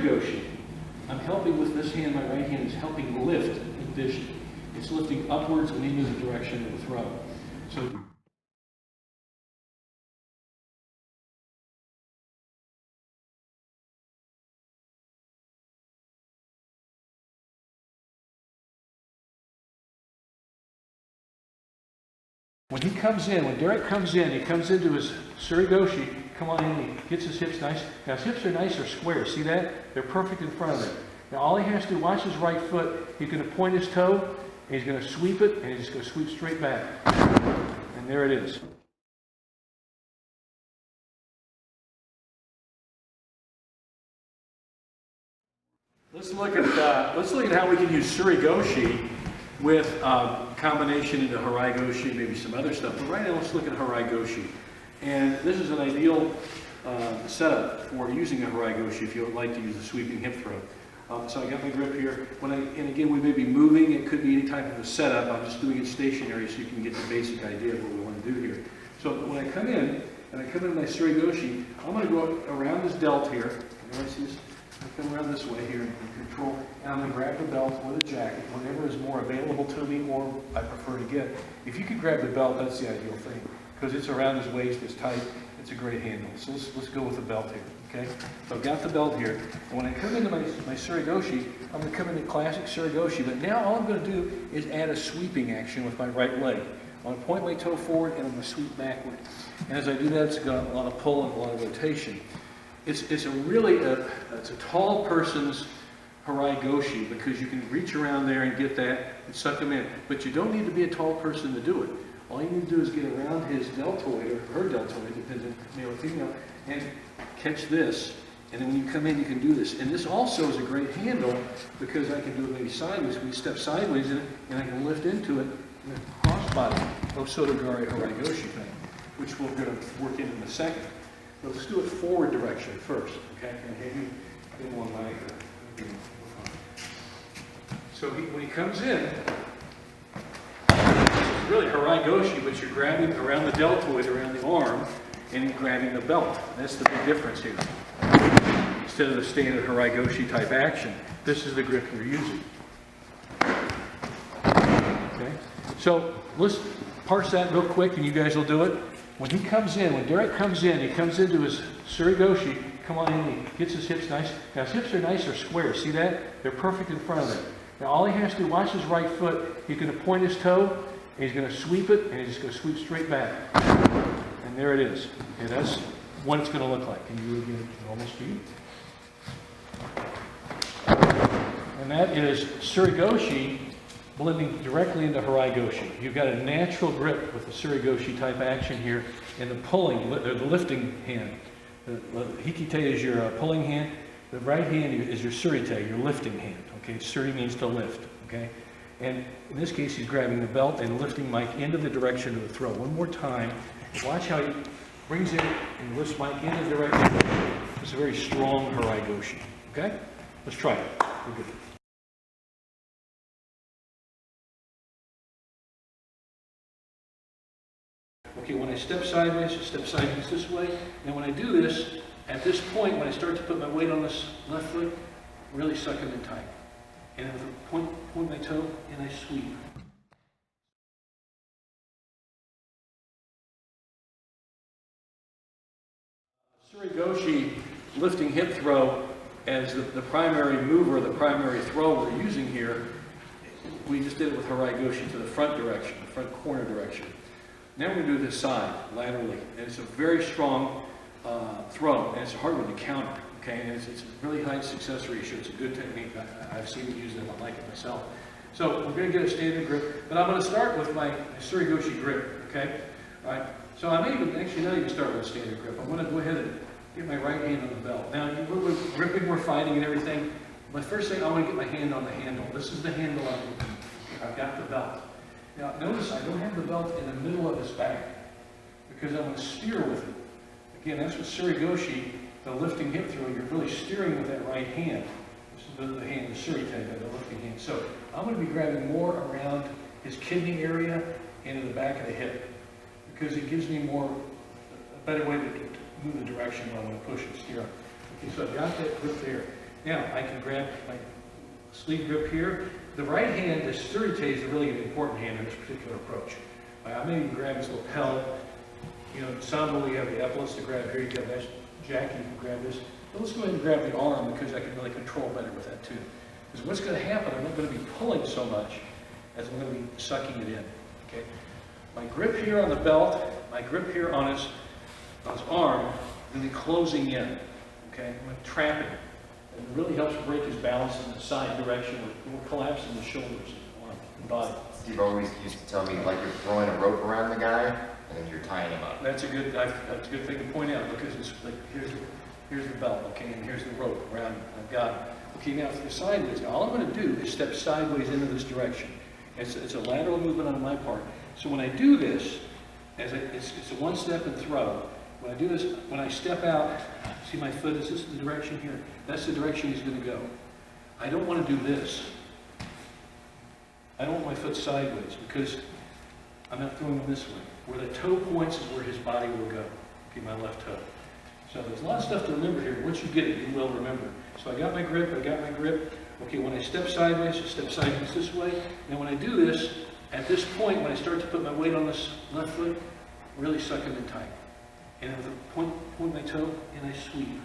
Tsuri Goshi, I'm helping with this hand, my right hand is helping lift in addition. It's lifting upwards and into the direction of the throw. So when he comes in, when Derek comes in, he comes into his Tsuri Goshi, come on in, he gets his hips nice. Now his hips are nice or square, see that? They're perfect in front of him. Now all he has to do, watch his right foot, he's going to point his toe, and he's going to sweep it, and he's just going to sweep straight back. And there it is. Let's look at how we can use Tsuri Goshi with combination into Harai Goshi, maybe some other stuff. But right now, let's look at Harai Goshi. And this is an ideal setup for using a Harai Goshi if you would like to use a sweeping hip throw. So I got my grip here. And again, we may be moving. It could be any type of a setup. I'm just doing it stationary so you can get the basic idea of what we want to do here. So when I come in, and I come in my Tsuri Goshi, I'm going to go around this delt here. Everybody see this? I come around this way here and control, and I'm going to grab the belt or the jacket, whatever is more available to me or I prefer to get. If you could grab the belt, that's the ideal thing, because it's around his waist, it's tight, it's a great handle. So let's go with the belt here, okay? So I've got the belt here, and when I come into my Tsuri Goshi, I'm going to come into classic Tsuri Goshi, but now all I'm going to do is add a sweeping action with my right leg. I'm going to point my toe forward, and I'm going to sweep backward. And as I do that, it's got a lot of pull and a lot of rotation. It's a tall person's Harai Goshi because you can reach around there and get that and suck them in. But you don't need to be a tall person to do it. All you need to do is get around his deltoid or her deltoid, depending male or female, and catch this. And then when you come in, you can do this. And this also is a great handle because I can do it maybe sideways. We step sideways in it, and I can lift into it in a crossbody Osotogari Harai Goshi thing, which we're going to work in a second. But let's do it forward direction first, okay? And maybe in one leg. So when he comes in, it's really Harai Goshi, but you're grabbing around the deltoid, around the arm, and you're grabbing the belt. That's the big difference here. Instead of the standard Harai Goshi type action, this is the grip you're using. Okay? So let's parse that real quick, and you guys will do it. When he comes in, when Derek comes in, he comes into his Tsuri Goshi, come on in, he gets his hips nice. Now his hips are nice or square, see that? They're perfect in front of him. Now all he has to do, watch his right foot, he's going to point his toe, and he's going to sweep it, and he's just going to sweep straight back. And there it is. Okay, that's what it's going to look like. Can you do it again at normal speed? And that is Tsuri Goshi blending directly into Harai Goshi. You've got a natural grip with the Tsuri Goshi type action here, and the pulling, the lifting hand. The hikite is your pulling hand. The right hand is your surite, your lifting hand. Okay, Tsuri means to lift. Okay, and in this case, he's grabbing the belt and lifting Mike into the direction of the throw. One more time. Watch how he brings it and lifts Mike into the direction. It's a very strong Harai Goshi. Okay, let's try it. We're good. Okay, when I step sideways this way, and when I do this, at this point, when I start to put my weight on this left foot, really suck him in tight. And then point my toe, and I sweep. Tsuri Goshi lifting hip throw as the primary mover, the primary throw we're using here. We just did it with Harai Goshi to the front direction, the front corner direction. Now we're going to do this side, laterally, and it's a very strong throw, and it's a hard one to counter, okay, and it's a really high success ratio. It's a good technique. I've seen it used, and I like it myself. So we're going to get a standard grip, but I'm going to start with my Tsuri Goshi grip, okay? All right, so I may even, actually not even start with a standard grip. I'm going to go ahead and get my right hand on the belt. Now, we're gripping, we're fighting and everything. My first thing, I want to get my hand on the handle. This is the handle I've got the belt. Now, notice I don't have the belt in the middle of his back because I'm going to steer with it. Again, that's what Tsuri Goshi, the lifting hip throw, you're really steering with that right hand. This is the hand, the Tsuri type, the lifting hand. So I'm going to be grabbing more around his kidney area and in the back of the hip because it gives me a better way to move the direction when I want to push and steer. Okay, so I've got that grip there. Now, I can grab my sleeve grip here. The right hand, the Tsuri is really an important hand in this particular approach. I may even grab his lapel. You know, in Sambo, you have the epaulets to grab here. You got that jacket, you can grab this. But let's go ahead and grab the arm because I can really control better with that too. Because what's going to happen, I'm not going to be pulling so much as I'm going to be sucking it in. Okay? My grip here on the belt, my grip here on his arm, and then closing in. Okay? I'm going to trap it. And it really helps break his balance in the side direction. We're collapsing the shoulders, arm, and body. Steve always used to tell me like you're throwing a rope around the guy and then you're tying him up. That's a good thing to point out because it's like here's the belt, okay, and here's the rope around. I've got it. Okay, now for the sideways, all I'm going to do is step sideways into this direction. It's a lateral movement on my part. So when I do this, it's a one step and throw. When I do this, when I step out, see my foot, is this the direction here? That's the direction he's going to go. I don't want to do this. I don't want my foot sideways because I'm not throwing him this way. Where the toe points is where his body will go. Okay, my left toe. So there's a lot of stuff to remember here. Once you get it, you will remember. So I got my grip, Okay, when I step sideways this way. And when I do this, at this point, when I start to put my weight on this left foot, really suck it in tight. And with a point my toe, and I sweep.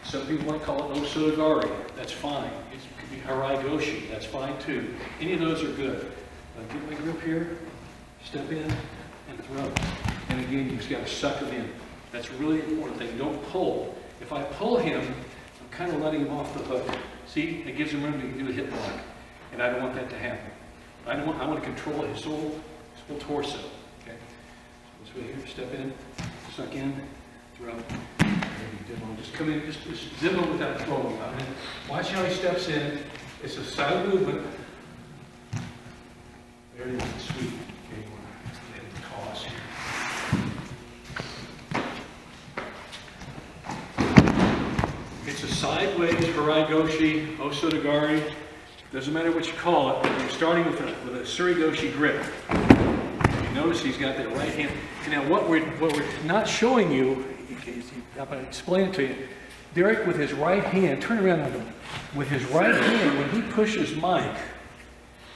Some people might call it Osodogari. That's fine. It could be Harai Goshi. That's fine too. Any of those are good. I get my grip here, step in, and throw. And again, you've got to suck it in. That's a really important thing. Don't pull. If I pull him, I'm kind of letting him off the hook. See, it gives him room to do a hip lock. And I don't want that to happen. I want to control his whole torso. Okay? So this way here, step in, suck in, throw. Just come in, just demo without throwing. Watch how he steps in. It's a side movement. There it is, sweep. Okay, and toss here. It's a sideways Harai Goshi, Osodogari. Doesn't matter what you call it, but you're starting with a Tsuri Goshi grip. You notice he's got that right hand. Now what we're not showing you, I'm going to explain it to you. Derek with his right hand, turn around on him. With his right hand, when he pushes Mike,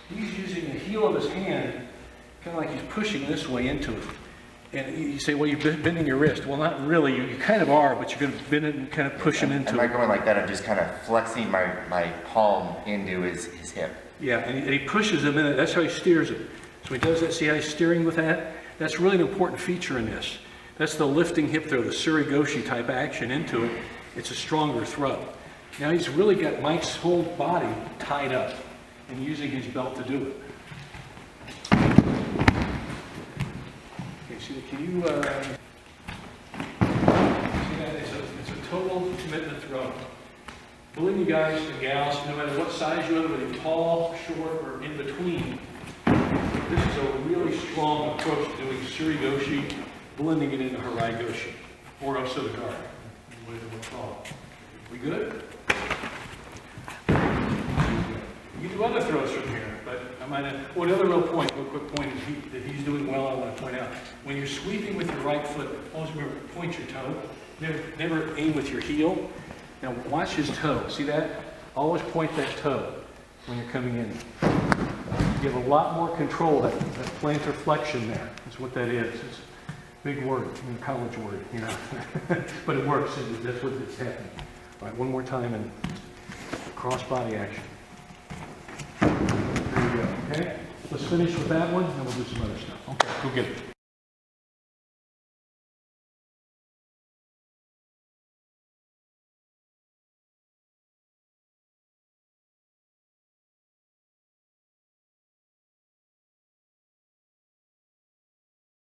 he's using the heel of his hand, kind of like he's pushing this way into it. And you say, well, you're bending your wrist. Well, not really. You kind of are, but you're going to bend it and kind of push him into it. Am I going like that? I'm just kind of flexing my palm into his hip. Yeah, and he pushes him in it. That's how he steers it. So he does that. See how he's steering with that? That's really an important feature in this. That's the lifting hip throw, the Tsuri Goshi type action into it. It's a stronger throw. Now he's really got Mike's whole body tied up and using his belt to do it. Okay, so can you see that? It's a total commitment throw. Believe me, guys and gals, no matter what size you are, whether you're tall, short, or in between, this is a really strong approach to doing Tsuri Goshi, blending it into Harai Goshi, or Osodogari, whatever you want to call it. We good? You can do other throws from here, but I might have, one other real quick point is that he's doing well, I want to point out. When you're sweeping with your right foot, always remember, point your toe. Never aim with your heel. Now watch his toe. See that? Always point that toe when you're coming in. You have a lot more control, that plantar flexion there. That's what that is. It's a big word, a college word, you know. But it works, that's what it's happening. All right, one more time and cross body action. There you go, okay? Let's finish with that one, and then we'll do some other stuff. Okay, go get it.